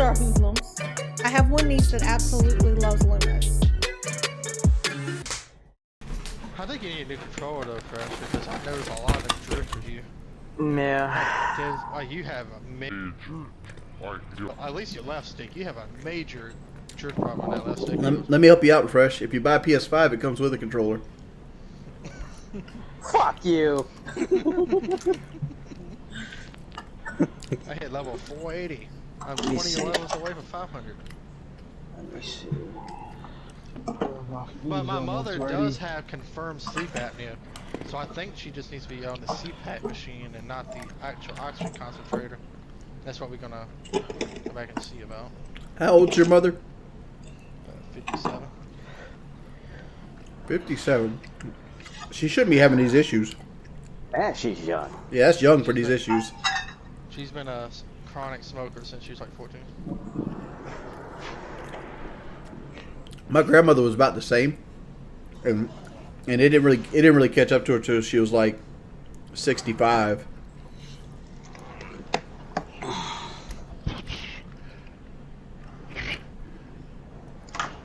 are hoodlums. I have one niece that absolutely loves limos. I think you need a new controller though, Fresh, because I noticed a lot of them drift with you. Yeah. Because you have a major, at least your left stick, you have a major drift problem on that left stick. Let me help you out, Fresh. If you buy a PS5, it comes with a controller. Fuck you. I hit level 480. I'm 20 levels away from 500. Let me see. But my mother does have confirmed sleep apnea, so I think she just needs to be on the CPAP machine and not the actual oxygen concentrator. That's what we're gonna go back and see about. How old's your mother? 57. 57. She shouldn't be having these issues. And she's young. Yeah, that's young for these issues. She's been a chronic smoker since she was like 14. My grandmother was about the same, and it didn't really catch up to her until she was like 65.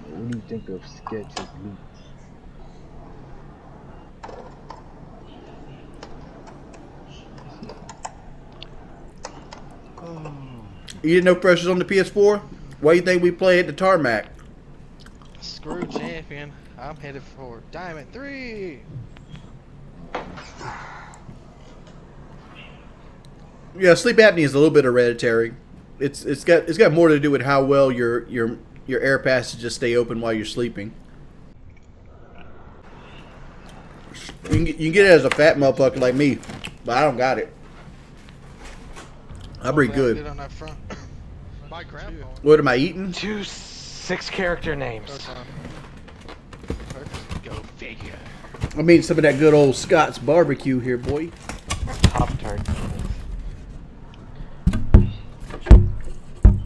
What do you think of Sketch's loot? You didn't know Fresh was on the PS4? Why do you think we play at the tarmac? Screw champion. I'm headed for Diamond 3. Yeah, sleep apnea is a little bit hereditary. It's got more to do with how well your air passages stay open while you're sleeping. You can get it as a fat motherfucker like me, but I don't got it. I breathe good. On that front. My grandpa. What am I eating? 2 6-character names. Go figure. I mean some of that good old Scott's barbecue here, boy. Pop-Tart.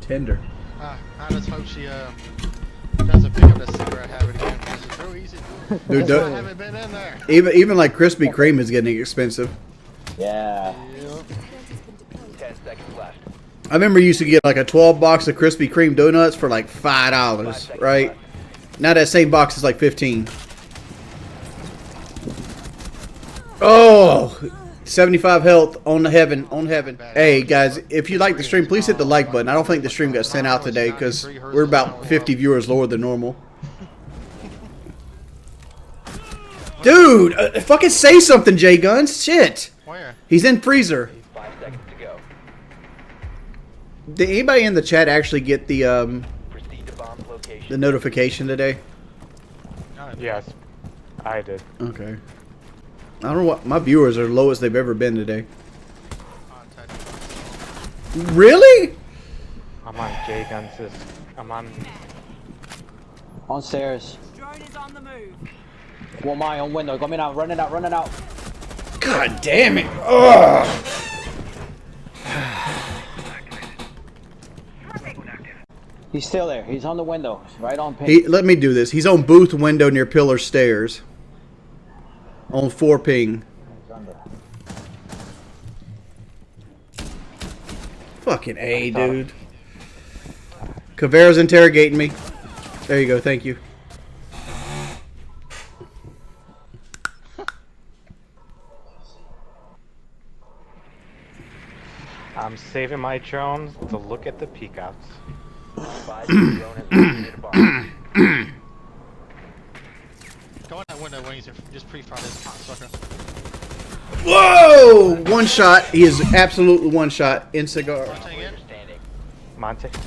Tender. I just hope she doesn't pick up that cigarette habit again, because it's real easy. Dude, That's why I haven't been in there. even like Krispy Kreme is getting expensive. Yeah. Yep. 10 seconds left. I remember you used to get like a 12 box of Krispy Kreme donuts for like $5, right? Now that same box is like 15. Oh, 75 health on the heaven, on heaven. Hey guys, if you like the stream, please hit the like button. I don't think the stream got sent out today because we're about 50 viewers lower than normal. Dude, fucking say something, J Guns. Shit. Where? He's in freezer. 5 seconds to go. Did anybody in the chat actually get the Proceed to bomb's location. the notification today? Yes, I did. Okay. I don't know what my viewers are lowest they've ever been today. Really? I'm on J Guns. I'm on. On stairs. Drone is on the move. One my on window. Coming out, running out, running out. God damn it! Ugh. He's still there. He's on the window. Right on ping. Let me do this. He's on booth window near pillar stairs. On 4 ping. Fucking A, dude. Caveira's interrogating me. There you go. Thank you. I'm saving my drones to look at the peakouts. 5 drone has located a bomb. Go in that window when he's just pre-fire this cocksucker. Whoa! One shot. He is absolutely one shot in cigar. Rotating in. Standing. Monte. 10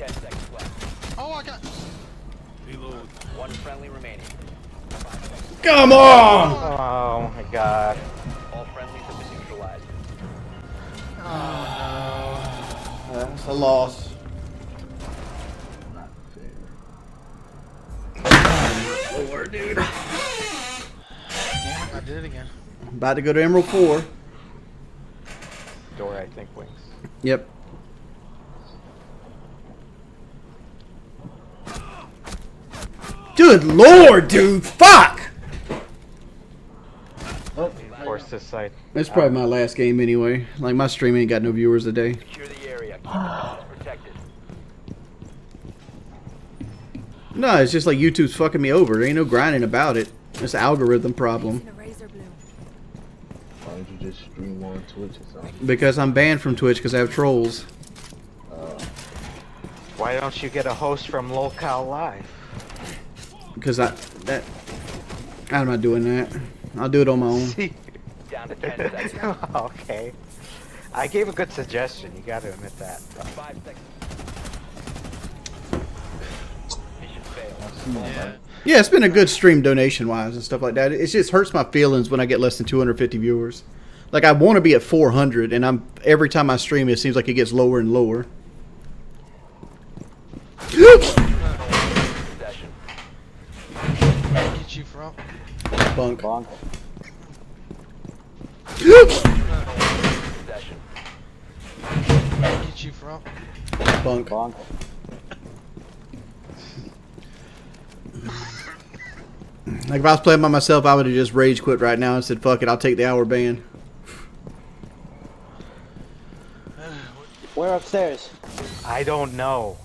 seconds left. Oh, I got. One friendly remaining. 5 seconds. Come on! Oh my god. All friendlies have been neutralized. Oh That's a loss. Lord, dude. no. Damn it, I did it again. About to go to Emerald 4. Door, I think, wings. Yep. Good lord, dude! Fuck! Force this side. That's probably my last game anyway. Like, my stream ain't got no viewers today. Secure the area. Bombs protected. No, it's just like YouTube's fucking me over. There ain't no grinding about it. It's an algorithm problem. Why don't you just stream on Twitch or something? Because I'm banned from Twitch because I have trolls. Why don't you get a host from Locale Live? Because I'm not doing that. I'll do it on my own. See? Down to 10 seconds. Okay. I gave a good suggestion, you gotta admit that. 5 seconds. Mission failed. Yeah. Yeah, it's been a good stream donation wise and stuff like that. It just hurts my feelings when I get less than 250 viewers. Like I want to be at 400, and every time I stream, it seems like it gets lower and lower. Possession. Get you from? Bunk. Bonk. Possession. Get you from? Bunk. Bonk. Like if I was playing by myself, I would have just rage quit right now and said, "Fuck it, I'll take the hour ban." We're upstairs. I don't know.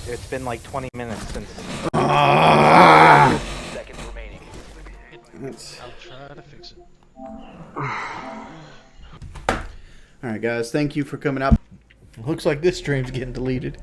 It's been like 20 minutes since. Seconds remaining. I'll try to fix it. All right, guys, thank you for coming out. Looks like this stream's getting deleted.